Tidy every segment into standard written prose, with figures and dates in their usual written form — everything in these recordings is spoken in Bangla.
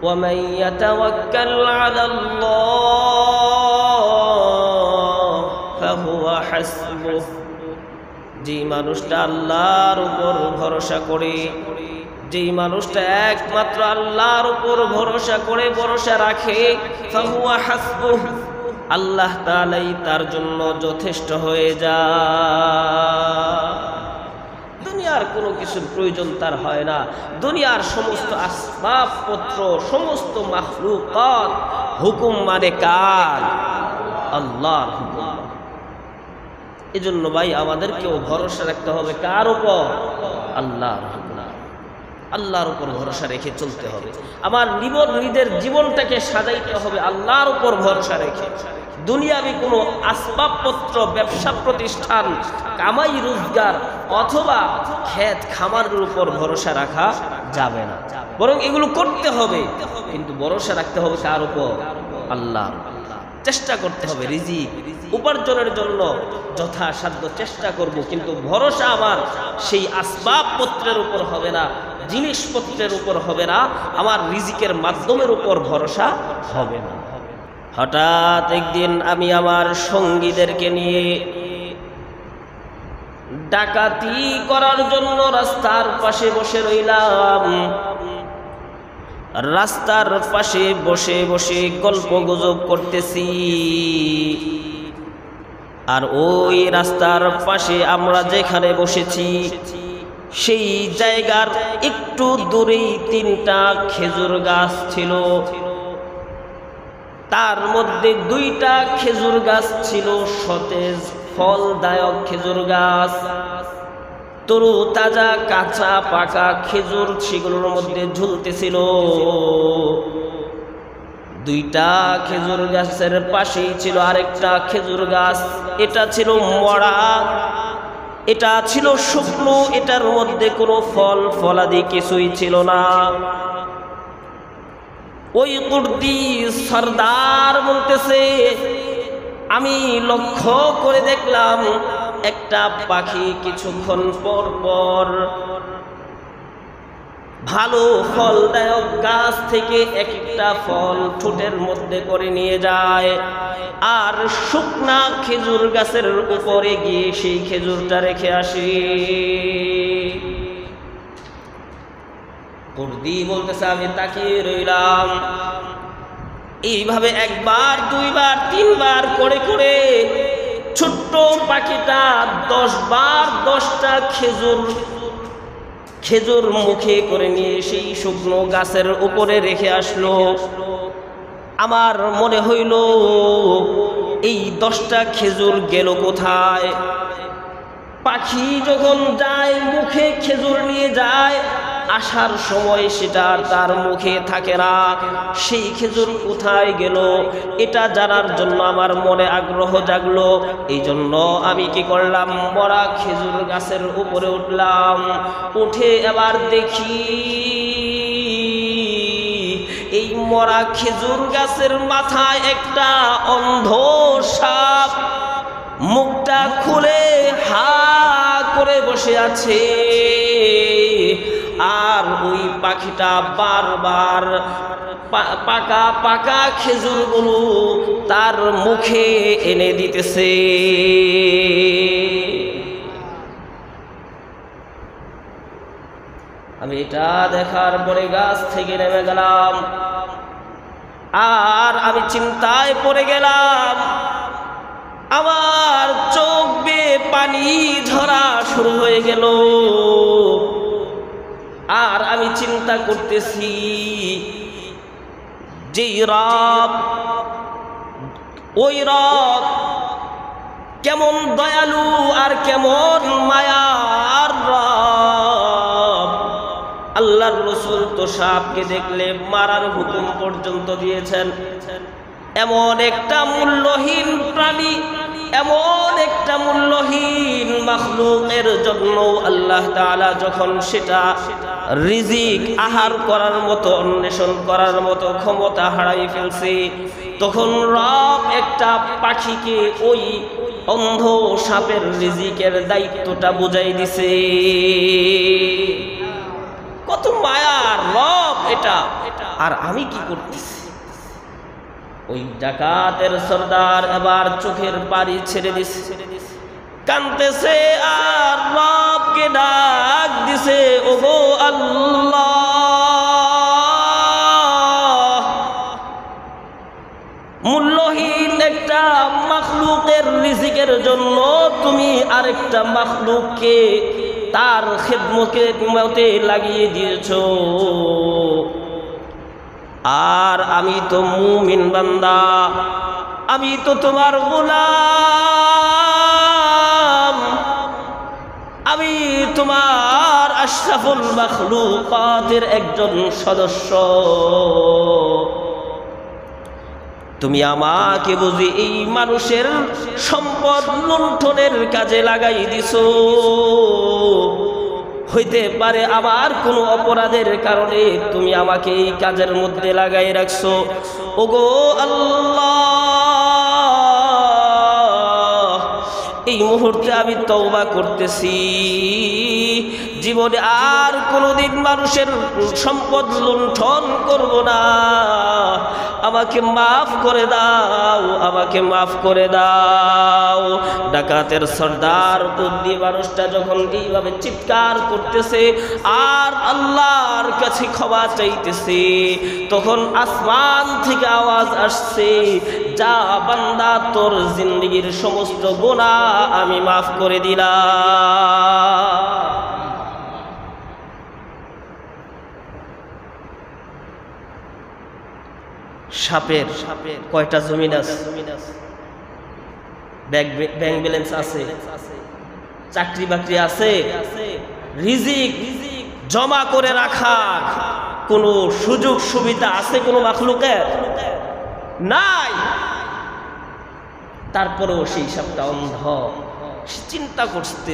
ومن يتوكل على الله فهو حسبه যেই মানুষটা আল্লাহর উপর ভরসা করে, যেই মানুষটা একমাত্র আল্লাহর উপর ভরসা করে, ভরসা রাখে, ফাহুয়া হাসবুহ, আল্লাহ তাআলাই তার জন্য যথেষ্ট হয়ে যায়। দুনিয়ার কোনো কিছুর প্রয়োজন তার হয় না। দুনিয়ার সমস্ত আসবাবপত্র, সমস্ত মাখলুকাত হুকুম মানে কার? আল্লাহর হুকুম। এজন্য ভাই আমাদেরকেও ভরসা রাখতে হবে কার উপর? আল্লাহর হুকুম। আল্লাহর উপর ভরসা রেখে চলতে হবে। আমার নিজের জীবনটাকে সাজাইতে হবে আল্লাহর উপর ভরসা রেখে। দুনিয়াবি কোনো আসবাবপত্র, ব্যবসা প্রতিষ্ঠান, কামাই রোজগার অথবা ক্ষেত খামারের উপর ভরসা রাখা যাবে না, বরং এগুলো করতে হবে, কিন্তু ভরসা রাখতে হবে কার উপর? আল্লাহর। চেষ্টা করতে হবে রিজিক উপার্জনের জন্য, যথাসাধ্য চেষ্টা করব, কিন্তু ভরসা আমার সেই আসবাবপত্রের উপর হবে না, জিনিসপত্রের উপর হবে না, আমার রিজিকের মাধ্যমের উপর ভরসা হবে না। হঠাৎ একদিন আমি আমার সঙ্গীদেরকে নিয়ে ডাকাতি করার জন্য রাস্তার পাশে বসে রইলাম। রাস্তার পাশে বসে বসে গল্প গুজব করতেছি, আর ওই রাস্তার পাশে আমরা যেখানে বসেছি সেই জায়গার একটু দূরেই 3টা খেজুর গাছ ছিল। তার মধ্যে 2টা খেজুর গাছ ছিল সতেজ ফলদায়ক খেজুর গাছ, তরু তাজা কাঁচা পাকা খেজুর সেগুলোর মধ্যে ঝুলতেছিল। 2টা খেজুর গাছের পাশেই ছিল আরেকটা খেজুর গাছ, এটা ছিল মরা, এটা ছিল শুকনো, এটার মধ্যে কোনো ফল ফলাদি কিছুই ছিল না। ওই কুর্দি সরদার বলতেছে, আমি লক্ষ্য করে দেখলাম একটা পাখি কিছুক্ষণ পর পর ভালো ফলদায়ক গাছ থেকে একটা ফল ঠোঁটের মধ্যে করে নিয়ে যায়, আর শুকনা খেজুর গাছের উপরে গিয়ে সেই খেজুরটা রেখে আসে। কুর্দি বলতেছে, আমি তাকিয়ে রইলাম। এইভাবে 1বার 2বার 3বার করে করে ছোট্ট পাখিটা 10 বার 10টা খেজুর মুখে করে নিয়ে সেই শুকনো গাছের উপরে রেখে আসলো। আমার মনে হইল এই 10টা খেজুর গেল কোথায়? পাখি যখন যায় মুখে খেজুর নিয়ে যায়, আসার সময় সেটা তার মুখে থাকে না, সেই খেজুর কোথায় গেল এটা জানার জন্য আমার মনে আগ্রহ জাগলো। এই জন্য আমি কি করলাম, মরা খেজুর গাছের উপরে উঠলাম। উঠে এবার দেখি এই মরা খেজুর গাছের মাথায় একটা অন্ধ সাপ মুখটা খুলে হা করে বসে আছে, আর ওই পাখিটা বারবার পাকা পাকা খেজুরগুলো তার মুখে এনে দিতেছে। আমি এটা দেখার পরে গাছ থেকে নেমে গেলাম, আর আমি চিন্তায় পড়ে গেলাম। আমার চোখ বেয়ে পানি ঝরা শুরু হয়ে গেল, আর আমি চিন্তা করতেছি যে রব, ওই রব কেমন দয়ালু আর কেমন মায়ার রব। আল্লাহর রাসূল তো সাপকে দেখলে মারার হুকুম পর্যন্ত দিয়েছেন। এমন একটা মূল্যহীন প্রাণী, এমন একটা মূল্যহীন মাখলুকের জন্য আল্লাহ তাআলা যখন সেটা রিজিক আহার করার মতো, অন্বেষণ করার মতো ক্ষমতা হারাই ফেলছে, তখন রব একটা পাখিকে ওই অন্ধ সাপের রিজিকের দায়িত্বটা বুঝাই দিছে। কত মায়ার রব এটা। আর আমি কি করতেছি। ওই ডাকাতের সর্দার এবার চোখের পানি ছেড়ে দিছে, কাঁদতেছে আর রবকে ডাক দিছে, ওগো আল্লাহ, মূল্যহীন একটা মাখলুকের রিজিকের জন্য তুমি আরেকটা মাখলুককে তার খেদমতে লাগিয়ে দিয়েছো। আর আমি তো মুমিন বান্দা, আমি তো তোমার গোলাম, আমি তোমার আশরাফুল মাখলুকাতের একজন সদস্য। তুমি আমাকে বুঝি এই মানুষের সম্পদ লুণ্ঠনের কাজে লাগাই দিছো। হইতে পারে আমার কোনো অপরাধের কারণে তুমি আমাকে এই কাজের মধ্যে লাগাই রাখছো। ওগো আল্লাহ, এই মুহূর্তে আমি তওবা করতেছি, জীবনে আর কোনোদিন মানুষের সম্পদ লুণ্ঠন করব না। আমাকে মাফ করে দাও, আমাকে মাফ করে দাও। ডাকাতের সর্দার বুদ্ধি মানুষটা যখন এইভাবে চিৎকার করতেছে আর আল্লাহর কাছে ক্ষমা চাইতেছে, তখন আসমান থেকে আওয়াজ আসছে, যা বান্দা, তোর জিন্দেগীর সমস্ত গুনাহ আমি মাফ করে দিলাম। সাপের কয়টা জমিন আছে? ব্যাংক ব্যালেন্স আছে, চাকরি বাকরি আছে, রিজিক জমা করে রাখার কোনো সুযোগ সুবিধা আছে কোনো মাখলুকের? নাই। তারপরেও সেই সাপটা অন্ধ, চিন্তা করতে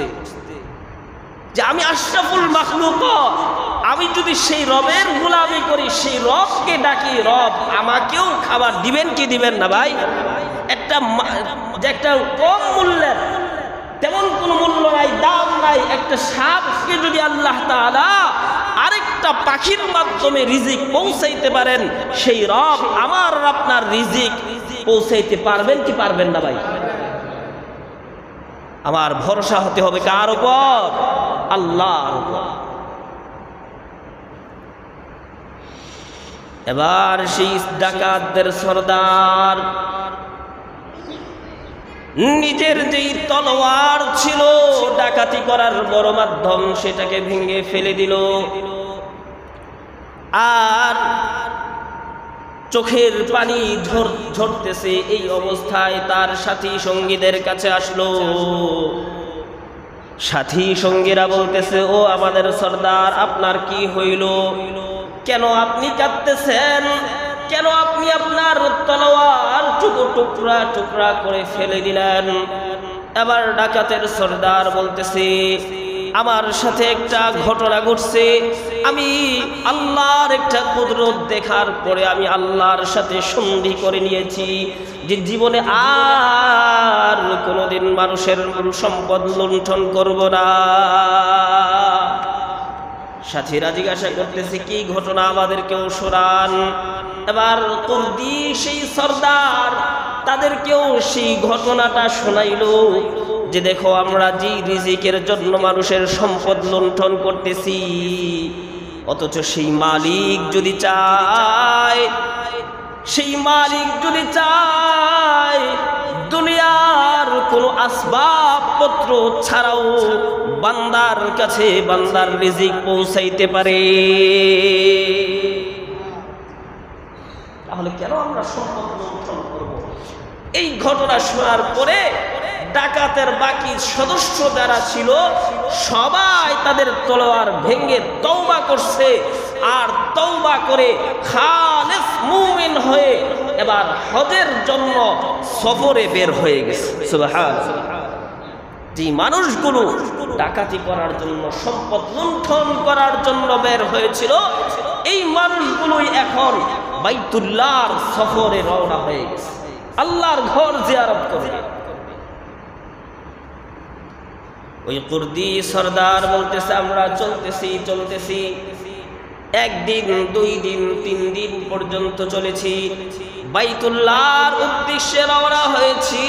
যে আমি আশরাফুল মাখলুক, আমি যদি সেই রবের গোলামি করি, সেই রবকে ডাকি, রব আমাকেও খাবার দিবেন কি দিবেন না? ভাই, একটা কম মূল্যের, তেমন কোনো মূল্য নাই, দাম নাই, একটা সাপকে যদি আল্লাহ তাআলা আরেকটা পাখির মাধ্যমে রিজিক পৌঁছাইতে পারেন, সেই রব আমার আপনার রিজিক পৌঁছাইতে পারবেন কি পারবেন না? ভাই, আমার ভরসা হতে হবে কার উপর? আল্লাহর উপর। এবার সেই ডাকাতদের সর্দার নিজের যেই তলোয়ার ছিল ডাকাতি করার বড় মাধ্যম, সেটাকে ভেঙে ফেলে দিল। আর চোখের পানি ঝরতেছে। এই অবস্থায় তার সাথী সঙ্গীদের কাছে আসলো। সাথী সঙ্গীরা বলতেছে, ও আমাদের সর্দার, আপনার কি হইল? কেন আপনি কাঁদতেছেন? কেন আপনি আপনার তলোয়ার টুকরা টুকরা করে ফেলে দিলেন? এবার ডাকাতের সর্দার বলতেছে, আমার সাথে একটা ঘটনা ঘটছে। আমি আল্লাহর একটা কুদরত দেখার পরে আমি আল্লাহর সাথে সন্ধি করে নিয়েছি যে জীবনে আর কোনোদিন মানুষের সম্পদ লুণ্ঠন করব না। সাথীরা জিজ্ঞাসা করতেছে, কি ঘটনা, আমাদেরকেও শোনান। এবার কুর্দি সেই সর্দার তাদেরকেও সেই ঘটনাটা শোনাইল যে দেখো, আমরা যে রিজিকের জন্য মানুষের সম্পদ লুণ্ঠন করতেছি, অথচ সেই মালিক যদি চায়, সেই মালিক যদি চায়, দুনিয়ার কোনো আসবাবপত্র ছাড়াও বান্দার কাছে বান্দার রিজিক পৌঁছাইতে পারে। তাহলে কেন আমরা সম্পদ লুণ্ঠন করব? এই ঘটনা শোনার পরে ডাকাতের বাকি সদস্য যারা ছিল সবাই তাদের তলোয়ার ভেঙে তওবা করছে। আর তওবা করে খালেস মুমিন হয়ে এবার হজের জন্য সফরে বের হয়ে গেছে। সুবহানাল্লাহ। যে মানুষগুলো ডাকাতি করার জন্য, সম্পদ লুণ্ঠন করার জন্য বের হয়েছিল, এই মানুষগুলোই এখন বাইতুল্লাহর সফরে রওনা হয়ে গেছে, আল্লাহর ঘর জিয়ারত করে। ওই কুর্দি সর্দার বলতেছে, আমরা চলতেছি একদিন, 2 দিন, 3 দিন পর্যন্ত চলেছি। বাইতুল্লাহর উদ্দেশ্যে রওনা হয়েছি।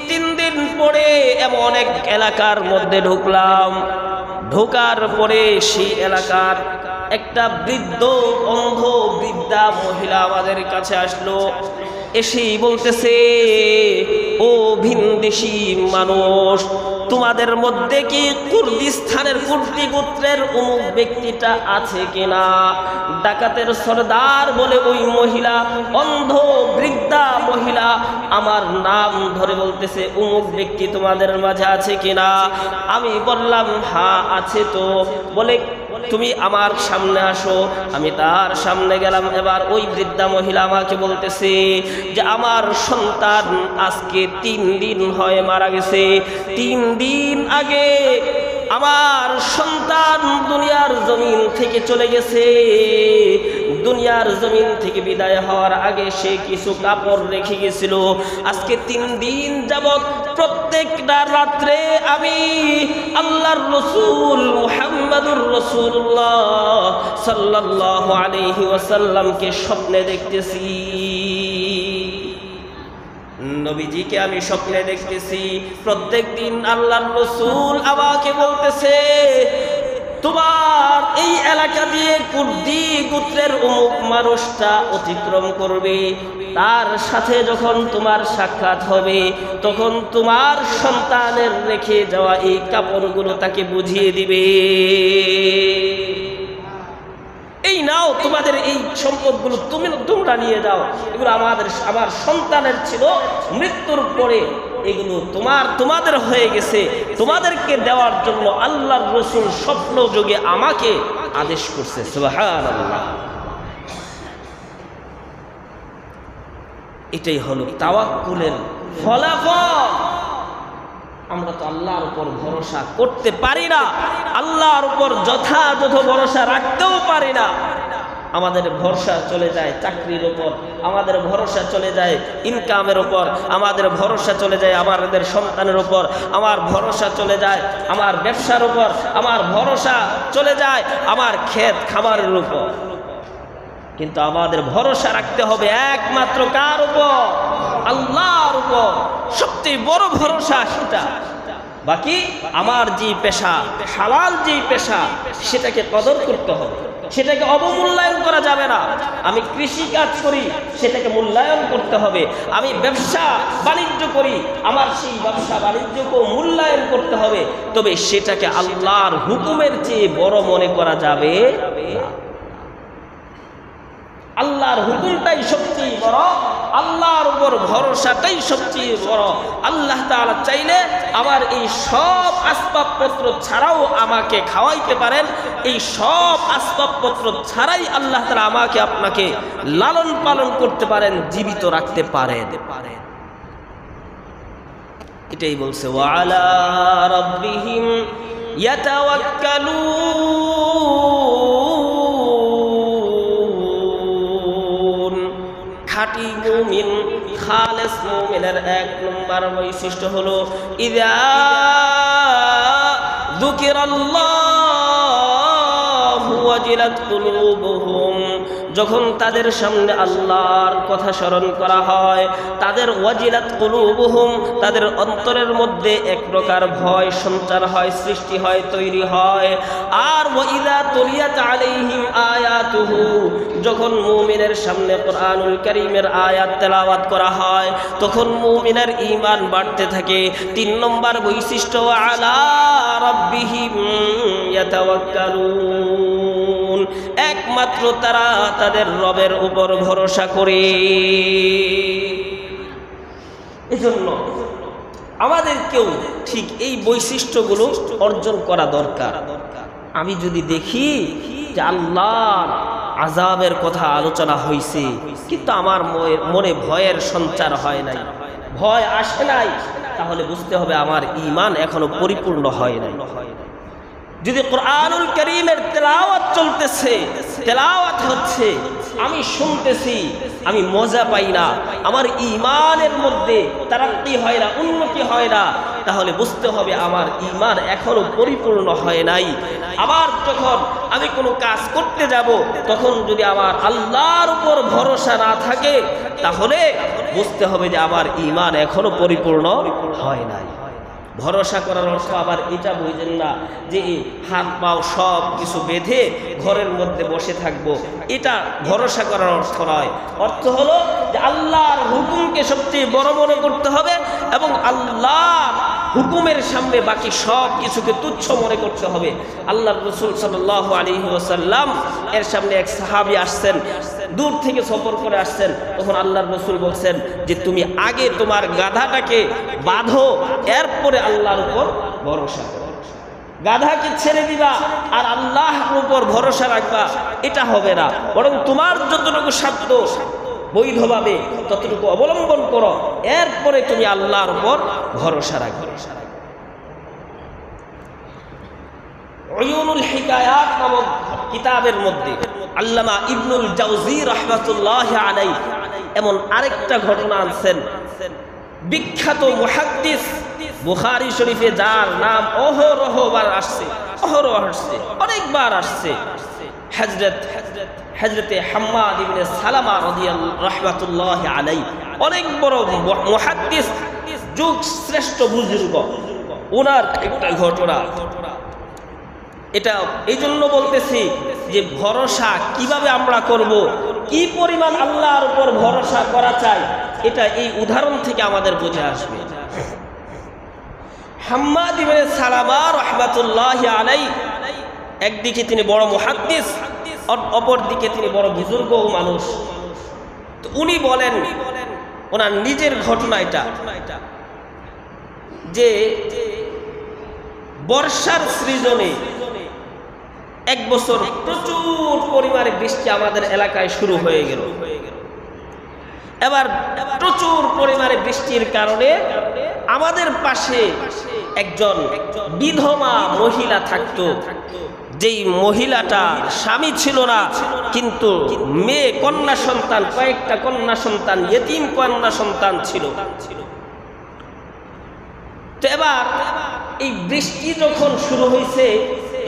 3 দিন পরে এমন এক এলাকার মধ্যে ঢুকলাম। ঢোকার পরে সেই এলাকার একটা বৃদ্ধ, অন্ধ বৃদ্ধা মহিলা আমাদের কাছে আসলো। এসেই বলতেছে, ও ভিনদেশী মানুষ, তোমাদের মধ্যে কি কুর্দিস্তানের কুর্দি গোত্রের অমুক ব্যক্তিটা আছে কিনা? ডাকাতের সর্দার বলে ওই মহিলা, অন্ধ বৃদ্ধা মহিলা আমার নাম ধরে বলতেছে, অমুক ব্যক্তি তোমাদের মাঝে আছে কিনা? আমি বললাম, হ্যাঁ আছে তো। বলে, তুমি আমার সামনে আসো। আমি তার সামনে গেলাম। এবার ওই বৃদ্ধা মহিলা আমাকে বলতেছে যে আমার সন্তান আজকে 3 দিন হয় মারা গেছে। 3 দিন আগে আমার সন্তান দুনিয়ার জমিন থেকে চলে গেছে। দুনিয়ার জমিন থেকে বিদায় হওয়ার আগে সে কিছু কাপড় রেখে গেছিল। আজকে 3 দিন যাবত প্রত্যেকটা রাত্রে আমি আল্লাহর রাসূল মুহাম্মদুর রাসূলুল্লাহ সাল্লাল্লাহু আলাইহি ওয়াসাল্লামকে স্বপ্নে দেখতেছি। নবীজিকে আমি স্বপ্নে দেখতেছি। প্রত্যেক দিন আল্লাহর রাসূল আমাকে বলতেছে, তোমার এই এলাকা দিয়ে কুর্দি গোত্রের অমুক মানুষটা অতিক্রম করবে। তার সাথে যখন তোমার সাক্ষাৎ হবে, তখন তোমার সন্তানের রেখে যাওয়া এই কাপড়গুলো তাকে বুঝিয়ে দিবে। এই নাও, তোমাদের এই সম্পদগুলো তোমরা নিয়ে যাও। এগুলো আমার সন্তানের ছিল, মৃত্যুর পরে এগুলো তোমাদের হয়ে গেছে। তোমাদেরকে দেওয়ার জন্য আল্লাহর রাসূল স্বপ্ন যোগে আমাকে আদেশ করছে। সুবহানাল্লাহ। এটাই হলো তাওয়াক্কুলের ফলাফল। আমরা তো আল্লাহর উপর ভরসা করতে পারি না, আল্লাহর উপর যথাযথ ভরসা রাখতেও পারি না। আমাদের ভরসা চলে যায় চাকরির উপর, আমাদের ভরসা চলে যায় ইনকামের উপর, আমাদের ভরসা চলে যায় আমাদের সন্তানের উপর, আমার ভরসা চলে যায় আমার ব্যবসার উপর, আমার ভরসা চলে যায় আমার ক্ষেত খামারের উপর। কিন্তু আমাদের ভরসা রাখতে হবে একমাত্র কার উপর? আল্লাহর উপর। সবচেয়ে বড় ভরসা সেটা। বাকি আমার যে পেশা, হালাল যে পেশা, সেটাকে কদর করতে হবে, সেটাকে অবমূল্যায়ন করা যাবে না। আমি কৃষি কাজ করি, সেটাকে মূল্যায়ন করতে হবে। আমি ব্যবসা বাণিজ্য করি, আমার সেই ব্যবসা বাণিজ্যকেও মূল্যায়ন করতে হবে। তবে সেটাকে আল্লাহর হুকুমের চেয়ে বড় মনে করা যাবে না। আল্লাহর হুকুমটাই সবচেয়ে বড়, আল্লাহর উপর ভরসাটাই সবচেয়ে বড়। আল্লাহ তাআলা চাইলে আমার এই সব আসবাবপত্র ছাড়াও আমাকে খাওয়াইতে পারেন। এই সব আসবাবপত্র ছাড়াই আল্লাহ তাআলা আমাকে আপনাকে লালন পালন করতে পারেন, জীবিত রাখতে পারেন। এটাই বলছে, ওয়া আলা রাব্বিহিম ইয়াতাওয়াক্কালুন। খাঁটি মুমিন, খালেস মুমিনের 1 নম্বর বৈশিষ্ট্য হলো ইযা যুকিরাল্লাহু ওয়াজিলাত কুলুবুহুম। যখন তাদের সামনে আল্লাহর কথা স্মরণ করা হয়, তাদের ওয়াজিলাত কুলুবুহুম, তাদের অন্তরের মধ্যে এক প্রকার ভয় সঞ্চার হয়, সৃষ্টি হয়, তৈরি হয়। আর ওয়াইদা তুলিয়াত আলাইহিম আয়াতুহু, যখন মুমিনের সামনে কোরআনুল কারীমের আয়াত তেলাওয়াত করা হয়, তখন মুমিনের ঈমান বাড়তে থাকে। 3 নম্বর বৈশিষ্ট্য, আলা রাব্বিহিম ইয়াতাওয়াক্কালুন। একমাত্র তারা তাদের রবের উপর ভরসা করে। এজন্য আমাদেরকেও ঠিক এই বৈশিষ্ট্যগুলো অর্জন করা দরকার। আমি যদি দেখি যে আল্লাহর আযাবের কথা আলোচনা হয়েছে, কিন্তু আমার মনে ভয়ের সঞ্চার হয় নাই, ভয় আসে নাই, তাহলে বুঝতে হবে আমার ঈমান এখনো পরিপূর্ণ হয় নাই। যদি কোরআনুল কারীমের তেলাওয়াত চলতেছে, তেলাওয়াত হচ্ছে, আমি শুনতেছি, আমি মজা পাই না, আমার ঈমানের মধ্যে তারাক্কি হয় না, উন্নতি হয় না, তাহলে বুঝতে হবে আমার ঈমান এখনো পরিপূর্ণ হয় নাই। আবার যখন আমি কোনো কাজ করতে যাব তখন যদি আমার আল্লাহর উপর ভরসা না থাকে তাহলে বুঝতে হবে যে আমার ঈমান এখনো পরিপূর্ণ হয় নাই। ভরসা করার অর্থ আবার এটা বুঝেন না যে হাত পাও সব কিছু বেঁধে ঘরের মধ্যে বসে থাকবো, এটা ভরসা করার অর্থ নয়। অর্থ হলো যে আল্লাহর হুকুমকে সবচেয়ে বড় মনে করতে হবে এবং আল্লাহর হুকুমের সামনে বাকি সব কিছুকে তুচ্ছ মনে করতে হবে। আল্লাহর রাসূল সাল্লাল্লাহু আলাইহি ওয়াসাল্লাম এর সামনে এক সাহাবী আসছেন, দূর থেকে সফর করে আসছেন। তখন আল্লাহর রাসূল বলছেন যে তুমি আগে তোমার গাধাটাকে বাঁধো, এরপরে আল্লাহর উপর ভরসা করো। গাধাকে ছেড়ে দিবা আর আল্লাহর উপর ভরসা রাখবা, এটা হবে না। বরং তোমার যতটুকু সাধ্য বৈধভাবে ততটুকু অবলম্বন করো, এরপরে তুমি আল্লাহর উপর ভরসা রাখবে। উয়ুনুল হিকায়াত নামক কিতাবের মধ্যে আল্লামা ইবনুল জাওজি রাহমাতুল্লাহি আলাইহি এমন আরেকটা ঘটনা আনছেন। বিখ্যাত মুহাদ্দিস, বুখারী শরীফে যার নাম অহরহবার আসছে, অনেকবার আসছে, হযরতে হাম্মাদ ইবনে সালামা রাদিয়াল্লাহু রাহমাতুল্লাহি আলাইহি, অনেক বড় মুহাদ্দিস, যুগ শ্রেষ্ঠ বুজুর্গ। ওনার একটা ঘটনা, এটা এই জন্য বলতেছি যে ভরসা কিভাবে আমরা করব, কি পরিমাণ আল্লাহর উপর ভরসা করা চাই, এটা এই উদাহরণ থেকে আমাদের বুঝে আসবে। হাম্মাদ ইবনে সালামা রাহমাতুল্লাহি আলাইহি একদিকে তিনি বড় মুহাদ্দিস, অপর দিকে তিনি বড় বুজুর্গ মানুষ। তো উনি বলেন ওনার নিজের ঘটনা এটা, যে বর্ষার সৃজনে এক বছর প্রচুর পরিমাণে বৃষ্টি আমাদের এলাকায় শুরু হয়ে গেল। এবার প্রচুর পরিমাণে বৃষ্টির কারণে আমাদের পাশে একজন বিধবা মহিলা থাকতো, যেই মহিলাটা স্বামী ছিল না, কিন্তু মেয়ে কন্যা সন্তান, কয়েকটা কন্যা সন্তান, ইয়েতিম কন্যা সন্তান ছিল। তো এবার এই বৃষ্টি যখন শুরু হয়েছে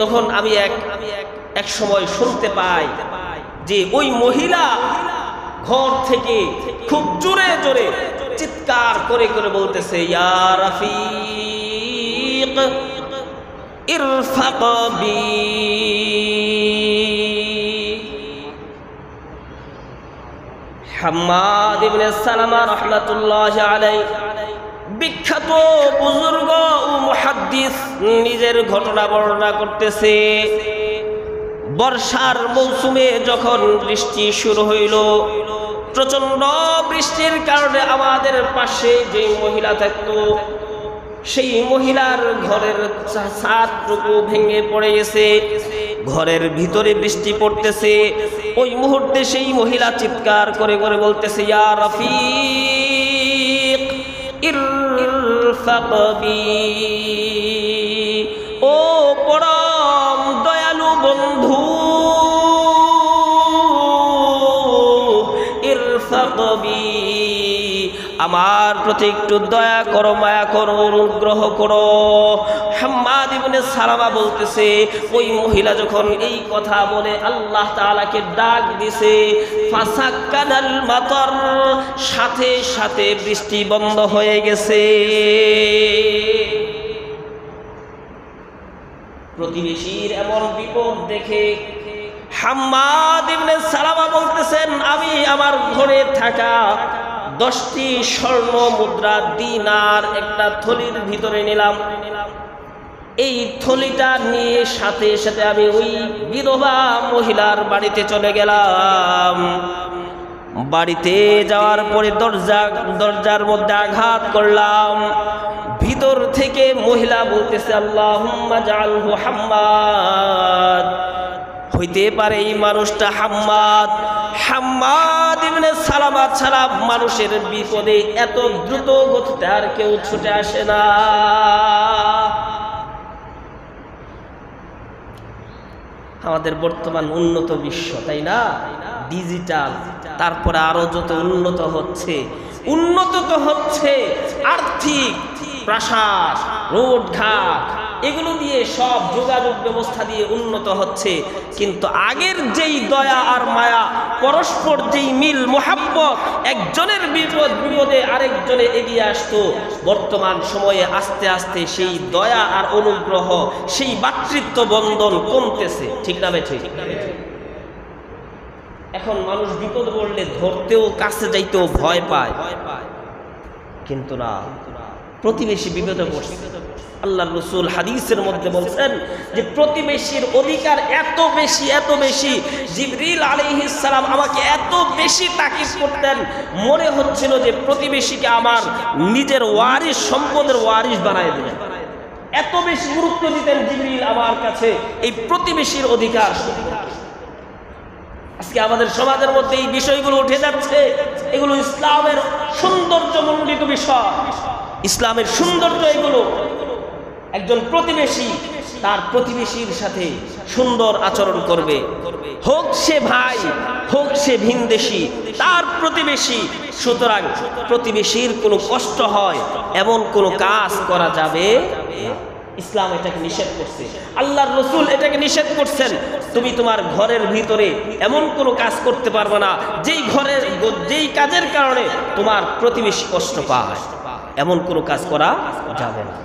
তখন আমি এক সময় শুনতে পাই যে ওই মহিলা ঘর থেকে খুব জোরে জোরে চিৎকার করে করে বলতেছে, ইয়া রাফিক ইরফাক বি। হাম্মাদ ইবনে সালামা রাহমাতুল্লাহি আলাইহি বিখ্যাত বুজুর্গ ও মুহাদ্দিস নিজের ঘটনা বর্ণনা করতেছে। বর্ষার মৌসুমে যখন বৃষ্টি শুরু হইল, প্রচন্ড বৃষ্টির কারণে আমাদের পাশে যে মহিলা থাকতো সেই মহিলার ঘরের ছাদটুকু ভেঙে পড়ে গেছে, ঘরের ভিতরে বৃষ্টি পড়তেছে। ওই মুহূর্তে সেই মহিলা চিৎকার করে করে বলতেছে, ইয়া রাফিক ইরফাক বি। ও পরম দয়ালু বন্ধু, ইরফাক বি, আমার প্রতি একটু দয়া করো, মায়া করো, অনুগ্রহ করো। হাম্মাদ ইবনে সালামা বলতেছে ওই মহিলা যখন এই কথা বলে আল্লাহ তাআলাকে ডাক দিছে, ফাসাক্কানাল মাতর, সাথে সাথে বৃষ্টি বন্ধ হয়ে গেছে। প্রতিবেশীর এমন বিপদ দেখে হাম্মাদ ইবনে সালামা বলতেছেন, আমি আমার ঘরে থাকা 10টি স্বর্ণ মুদ্রা দিনার একটা থলির ভিতরে নিলাম। এই থলিটা নিয়ে সাথে সাথে আমি ওই বিধবা মহিলার বাড়িতে চলে গেলাম। বাড়িতে যাওয়ার পরে দরজার মধ্যে আঘাত করলাম। ভিতর থেকে মহিলা বলতেছে, আল্লাহুম্মা জাআলহু হাম্মাদ, হইতে পারে এই মানুষটা হাম্মাদ। হাম্মাদ ইবনে সালামা ছাড়া মানুষের বিপদে এত দ্রুত গতিতে আর কেউ ছুটে আসে না। আমাদের বর্তমান উন্নত বিশ্ব, তাই না, ডিজিটাল, তারপরে আরো যত উন্নত হচ্ছে, উন্নত তো হচ্ছে আর্থিক, প্রাসাদ, রোডঘাট এগুলো দিয়ে সব যোগাযোগ ব্যবস্থা দিয়ে উন্নত হচ্ছে, কিন্তু আগের যেই দয়া আর মায়া, পরস্পর যেই মিল মোহাব্বত, একজনের বিপদে আরেকজনে এগিয়ে আসতো, বর্তমান সময়ে আস্তে আস্তে সেই দয়া আর অনুগ্রহ, সেই ভ্রাতৃত্ব বন্ধন কমতেছে। ঠিক না বেঠিক? এখন মানুষ বিপদ পড়লে ধরতেও, কাছে যাইতেও ভয় পায়। কিন্তু না, প্রতিবেশী বিপদে পড়ছে। আল্লাহর রাসূল হাদিসের মধ্যে বলছেন যে প্রতিবেশীর অধিকার এত বেশি, এত বেশি, জিবরিল আলাইহিস সালাম আমাকে এত বেশি তাকিদ করতেন, মনে হচ্ছিল যে প্রতিবেশীকে আমার নিজের ওয়ারিস, সম্পদের ওয়ারিস বানায় দিলেন। এত বেশি গুরুত্ব দিতেন জিবরিল আমার কাছে এই প্রতিবেশীর অধিকার। আজকে আমাদের সমাজের মধ্যে এই বিষয়গুলো উঠে যাচ্ছে। এগুলো ইসলামের সৌন্দর্যমণ্ডিত বিষয়, ইসলামের সৌন্দর্য এগুলো। একজন প্রতিবেশী তার প্রতিবেশীর সাথে সুন্দর আচরণ করবে, হোক সে ভাই, হোক সে ভিনদেশী, তার প্রতিবেশী। সুতরাং প্রতিবেশীর কোনো কষ্ট হয় এমন কোনো কাজ করা যাবে না। ইসলাম এটাকে নিষেধ করছে, আল্লাহর রাসূল এটাকে নিষেধ করছেন। তুমি তোমার ঘরের ভিতরে এমন কোনো কাজ করতে পারবে না যেই কাজের কারণে তোমার প্রতিবেশী কষ্ট পায়, এমন কোনো কাজ করা যাবে না।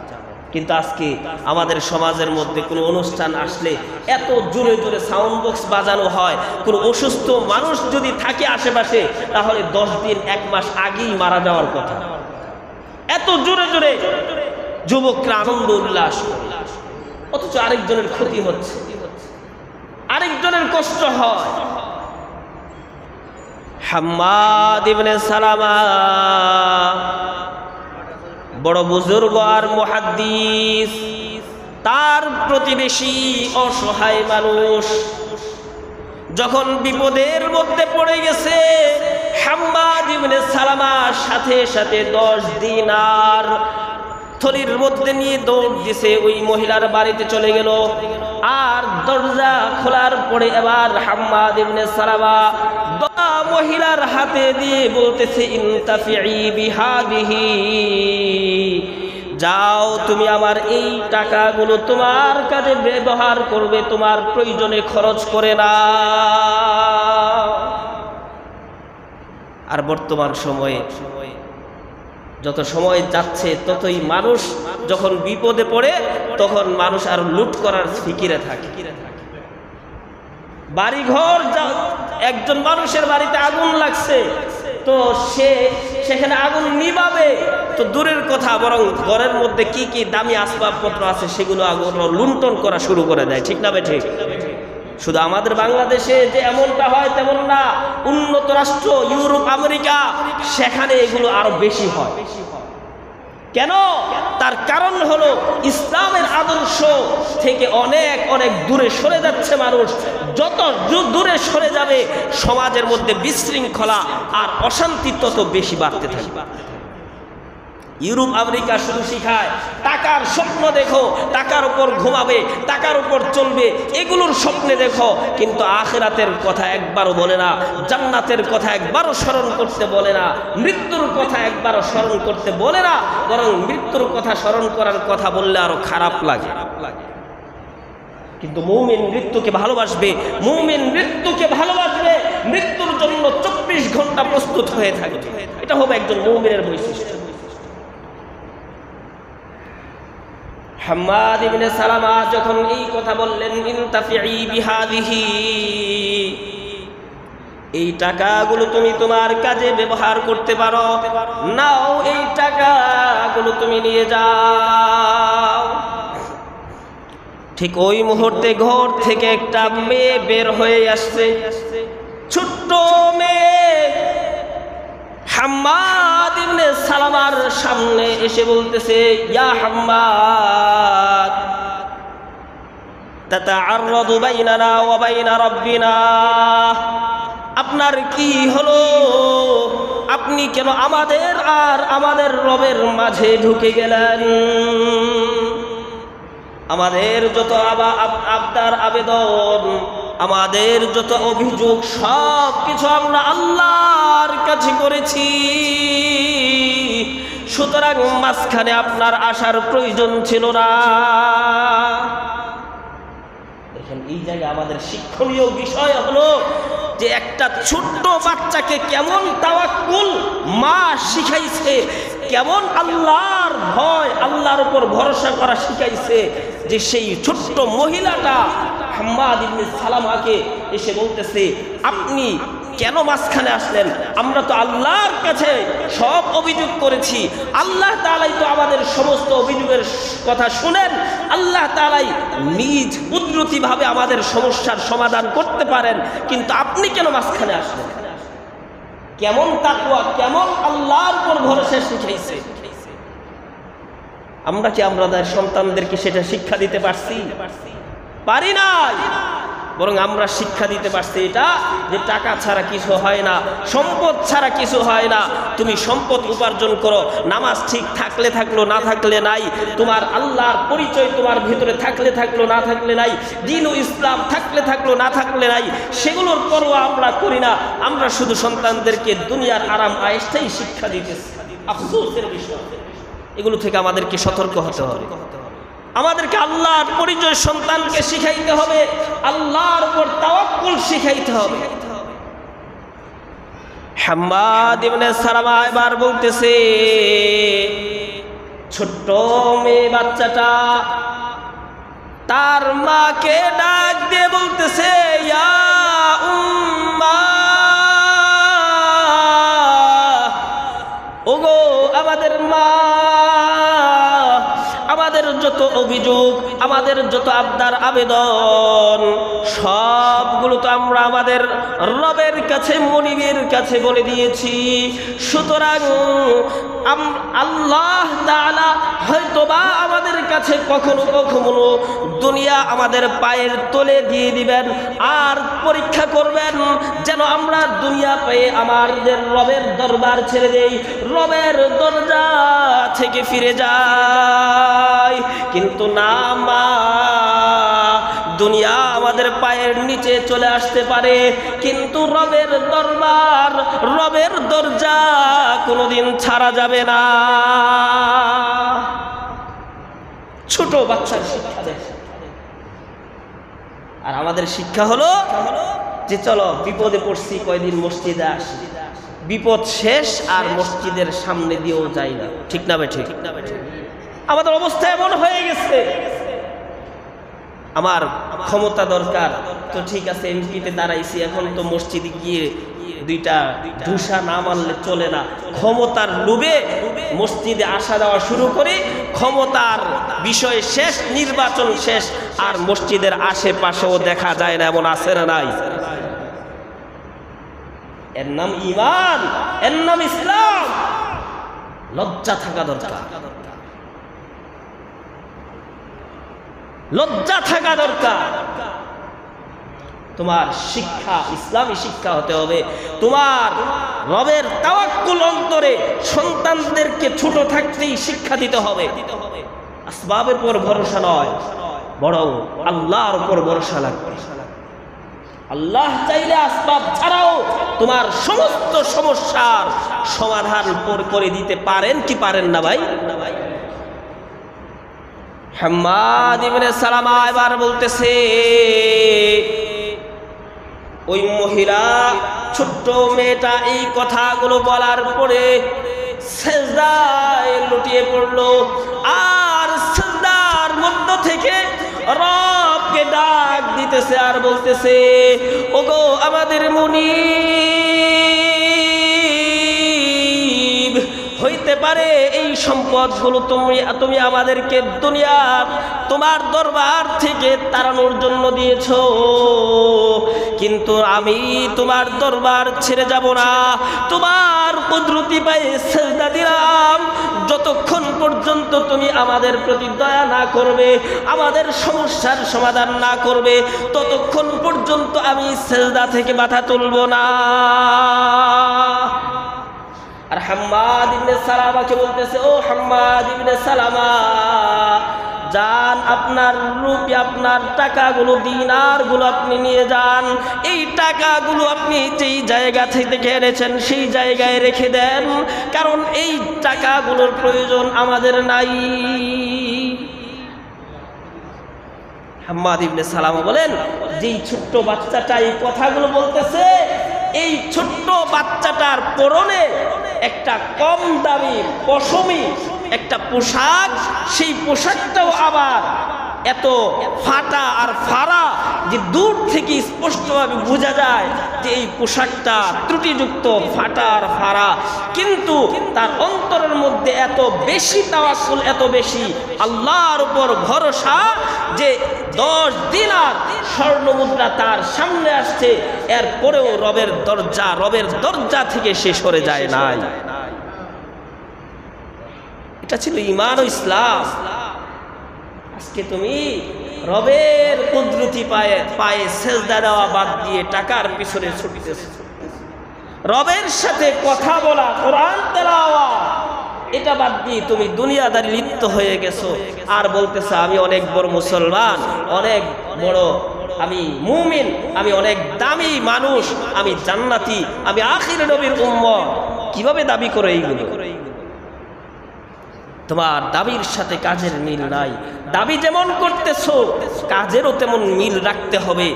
কিন্তু আজকে আমাদের সমাজের মধ্যে কোনো অনুষ্ঠান আসলে এত জোরে জোরে সাউন্ড বক্স বাজানো হয়। কোনো অসুস্থ মানুষ যদি থাকে আশেপাশে, তাহলে 10 দিন 1 মাস আগেই মারা যাওয়ার কথা। এত জোরে জোরে যুবকরা আনন্দ উল্লাস, অথচ আরেকজনের ক্ষতি হচ্ছে, আরেকজনের কষ্ট হয়। হাম্মাদ ইবনে সালামা বড় বুজুর্গ আর মুহাদ্দিস, তার প্রতিবেশী অসহায় মানুষ যখন বিপদের মধ্যে পড়ে গেছে, হাম্মাদ ইবনে সালামার সাথে সাথে 10 দিনার থলির মধ্যে নিয়ে দৌড় দিছে, ওই মহিলার বাড়িতে চলে গেল। আর দরজা খোলার পরে এবার হাম্মাদ ইবনে সালামা মহিলার হাতে দিয়ে বলতেছে, ইনতাফিই বিহাদিহি, যাও তুমি আমার এই টাকাগুলো তোমার কাজে ব্যবহার করবে, তোমার প্রয়োজনে খরচ করে না। আর বর্তমান সময়ে যত সময় যাচ্ছে ততই মানুষ যখন বিপদে পড়ে, তখন মানুষ আর লুট করার ফিকিরে থাকে। বাড়িঘর, একজন মানুষের বাড়িতে আগুন লাগছে, তো সেখানে আগুন নিভাবে তো দূরের কথা, বরং ঘরের মধ্যে কি কি দামি আসবাবপত্র আছে সেগুলো আগুন লুণ্ঠন করা শুরু করে দেয়। ঠিক না বেঠিক? শুধু আমাদের বাংলাদেশে যে এমনটা হয় তেমন না, উন্নত রাষ্ট্র ইউরোপ, আমেরিকা, সেখানে এগুলো আরো বেশি হয়। কেন? তার কারণ হলো ইসলামের আদর্শ থেকে অনেক অনেক দূরে সরে যাচ্ছে মানুষ। যত দূরে সরে যাবে সমাজের মধ্যে বিশৃঙ্খলা আর অশান্তি তত বেশি বাড়তে থাকবে। ইউরোপ আমেরিকা শুধু শিখায় টাকার স্বপ্ন দেখো, টাকার উপর ঘুমাবে, টাকার উপর চলবে, এগুলোর স্বপ্নে দেখো, কিন্তু আখিরাতের কথা একবারও বলে না, জান্নাতের কথা একবারও স্মরণ করতে বলে না, মৃত্যুর কথা একবারও স্মরণ করতে বলে না, বরং মৃত্যুর কথা স্মরণ করার কথা বললে আরো খারাপ লাগে। কিন্তু মুমিন মৃত্যুকে ভালোবাসবে, মুমিন মৃত্যুকে ভালোবাসবে, মৃত্যুর জন্য 24 ঘন্টা প্রস্তুত হয়ে থাকবে। এটা হবে একজন মুমিনের বৈশিষ্ট্য। হাম্মাদ ইবনে সালামা যখন এই কথা বললেন, ইনতাফিই বিহাদিহি, এই টাকাগুলো তুমি তোমার কাজে ব্যবহার করতে পারো, নাও এই টাকাগুলো তুমি নিয়ে যাও। ঠিক ওই মুহূর্তে ঘর থেকে একটা মেয়ে বের হয়ে আসছে, ছোট্ট মেয়ে। হাম্মাদ ইবনে সালামার সামনে এসে বলতেছে, ইয়া হাম্মাদ, তাতাআররাদু বাইনানা ওয়া বাইনা রাব্বিনা, আপনার কি হলো? আপনি কেন আমাদের আর আমাদের রবের মাঝে ঢুকে গেলেন? আমাদের যত আবদার আবেদন, আমাদের যত অভিযোগ, সব কিছু আমরা আল্লাহর কাছে করেছি, সুতরাং মাঝখানে আপনার আসার প্রয়োজন ছিল না। দেখেন, এই জায়গায় আমাদের শিক্ষণীয় বিষয় হলো যে একটা ছোট্ট বাচ্চাকে কেমন তাওয়াক্কুল মা শিখাইছে, কেমন আল্লাহর ভয়, আল্লাহর উপর ভরসা করা শিখাইছে, যে সেই ছোট্ট মহিলাটা হাম্মাদ ইবনে সালামাকে এসে বলতেছে, আপনি কেন মাঝখানে আসলেন? আমরা তো আল্লাহর কাছে সব অভিযোগ করেছি, আল্লাহ তাআলাই তো আমাদের সমস্ত অভিযোগের কথা শুনেন, আল্লাহ তাআলাই নিজ কুদরতিভাবে আমাদের সমস্যার সমাধান করতে পারেন, কিন্তু আপনি কেন মাঝখানে আসলেন? কেমন তাকওয়া, কেমন আল্লাহর উপর ভরসা শিখাইছে। আমরা কি আমাদের সন্তানদেরকে সেটা শিক্ষা দিতে পারছি? পারি না। বরং আমরা শিক্ষা দিতে পারছি এটা যে টাকা ছাড়া কিছু হয় না, সম্পদ ছাড়া কিছু হয় না। তুমি সম্পদ উপার্জন করো, নামাজ ঠিক থাকলে থাকলো, না থাকলে নাই, তোমার আল্লাহর পরিচয় তোমার ভিতরে থাকলে থাকলো, না থাকলে নাই, দ্বীন ও ইসলাম থাকলে থাকলো, না থাকলে নাই, সেগুলোর পরোয়া আমরা করি না। আমরা শুধু সন্তানদেরকে দুনিয়ার আরাম আয়েশটাই শিক্ষা দিতেছি। আফসোসের বিষয়, এগুলো থেকে আমাদেরকে সতর্ক হতে হবে। আমাদেরকে আল্লাহর পরিচয় সন্তানকে শিখাইতে হবে, আল্লাহর উপর তাওয়াক্কুল শিখাইতে হবে। হাম্মাদ ইবনে সালামা এবার বলতেছে, ছোট্ট মেয়ে বাচ্চাটা তার মাকে ডাক দিয়ে বলতেছে, ইয়া উম্মা, ওগো আমাদের মা, আমাদের যত অভিযোগ, আমাদের যত আবদার আবেদন, সবগুলো তো আমরা আমাদের রবের কাছে, মনিবের কাছে বলে দিয়েছি। সুতরাং আল্লাহ তাআলা হয়তোবা আমাদের কাছে কখনো কখনো দুনিয়া আমাদের পায়ের তলে দিয়ে দিবেন, আর পরীক্ষা করবেন যেন আমরা দুনিয়া পেয়ে আমাদের রবের দরবার ছেড়ে দেই, রবের দরজা থেকে ফিরে যাই। কিন্তু না মা, দুনিয়া আমাদের পায়ের নিচে চলে আসতে পারে, কিন্তু রবের দরবার, রবের দরজা কোনোদিন ছাড়া যাবে না। ছোট বাচ্চার শিক্ষা দেয়। আর আমাদের শিক্ষা হলো যে চলো বিপদে পড়ছি, কয়দিন মসজিদে আসি, বিপদ শেষ আর মসজিদের সামনে দিয়েও যাই না। ঠিক না বে ঠিক? আমাদের অবস্থা এমন হয়ে গেছে, আমার ক্ষমতা দরকার, তো ঠিক আছে এমপিতে দাঁড়াইছি, এখন তো মসজিদে গিয়ে দুইটা ধুসা না মারলে চলে না। ক্ষমতার লোভে মসজিদে আসা যাওয়া শুরু করি, ক্ষমতার বিষয় শেষ, নির্বাচন শেষ, আর মসজিদের আশেপাশেও দেখা যায় না। এমন আছে না নাই? এর নাম ঈমান, এর নাম ইসলাম। লজ্জা থাকা দরকার, লজ্জা থাকা দরকার। তোমার শিক্ষা ইসলামী শিক্ষা হতে হবে। তোমার রবের তাওয়াক্কুল অন্তরে সন্তানদেরকে ছোট থাকতেই শিক্ষা দিতে হবে। আসবাবের উপর ভরসা নয়, বরং আল্লাহর উপর ভরসা লাগবে। আল্লাহ চাইলে আসবাব ছাড়াও তোমার সমস্ত সমস্যার সমাধান করে দিতে পারেন কি পারেন না ভাই? হাম্মাদ ইবনে সালামা এবার বলতেছে, ওই মহিলা ছোট্ট মেয়েটা এই কথাগুলো বলার পরে সিজদায় লুটিয়ে পড়ল, আর সিজদার মধ্য থেকে রবকে ডাক দিতেছে আর বলতেছে, ওগো আমাদের মুনিব, হইতে পারে এই সম্পদগুলো তুমি আমাদেরকে দুনিয়ার তোমার দরবার থেকে তাড়ানোর জন্য দিয়েছ, কিন্তু আমি তোমার দরবার ছেড়ে যাব না। তোমার কুদরতি পায়ে সিজদা দিলাম, যতক্ষণ পর্যন্ত তুমি আমাদের প্রতি দয়া না করবে, আমাদের সমস্যার সমাধান না করবে, ততক্ষণ পর্যন্ত আমি সিজদা থেকে মাথা তুলব না। আর হাম্মাদ ইবনে সালামাকে বলতেছে, ও হাম্মাদ ইবনে সালামা, যান আপনার রুপি, আপনার টাকাগুলো, দিনারগুলো আপনি নিয়ে যান। এই টাকাগুলো আপনি যেই জায়গা থেকে এনেছেন সেই জায়গায় রেখে দেন, কারণ এই টাকাগুলোর প্রয়োজন আমাদের নাই। হাম্মাদ ইবনে সালামা বলেন, যেই ছোট্ট বাচ্চাটা এই কথাগুলো বলতেছে, এই ছোট্ট বাচ্চাটার পরনে একটা কম দামি পশমি একটা পোশাক, সেই পোশাকটাও আবার এত ফাটা আর ফাড়া যে দূর থেকে স্পষ্টভাবে বোঝা যায় যে এই পোশাকটা ত্রুটিযুক্ত, ফাটা আর ফাড়া, কিন্তু তার অন্তরের মধ্যে এত বেশি তাওয়াক্কুল, এত বেশি আল্লাহর উপর ভরসা যে 10 দিনার স্বর্ণ মুদ্রা তার সামনে আসছে, এরপরেও রবের দরজা থেকে সে সরে যায় নাই। এটা ছিল ঈমান ও ইসলাম। আজকে তুমি রবের কুদরতি পায়ে সেজদা দেওয়া বাদ দিয়ে টাকার পিছনে ছুটতেছো, রবের সাথে কথা বলা, কোরআন তেলাওয়াত, এটা বাদ দিয়ে তুমি দুনিয়াদারি লিপ্ত হয়ে গেছো, আর বলতেছো আমি অনেক বড় মুসলমান, অনেক বড় আমি মুমিন, আমি অনেক দামি মানুষ, আমি জান্নাতি, আমি আখির নবীর উম্মত। কিভাবে দাবি করে এইগুলো? তোমার দাবির সাথে কাজের মিল নাই। দাবি যেমন করতেছো কাজেরও তেমন মিল রাখতে হবে,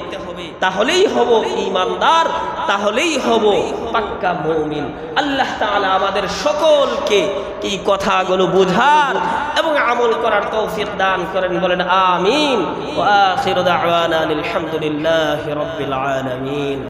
তাহলেই হব ঈমানদার, তাহলেই হব পাক্কা মুমিন। আল্লাহ তাআলা আমাদের সকলকে এই কথাগুলো বুঝার এবং আমল করার তৌফিক দান করেন, বলেন আমিন। ওয়া আখিরু দাওয়ানা আলহামদুলিল্লাহি রাব্বিল আলামিন।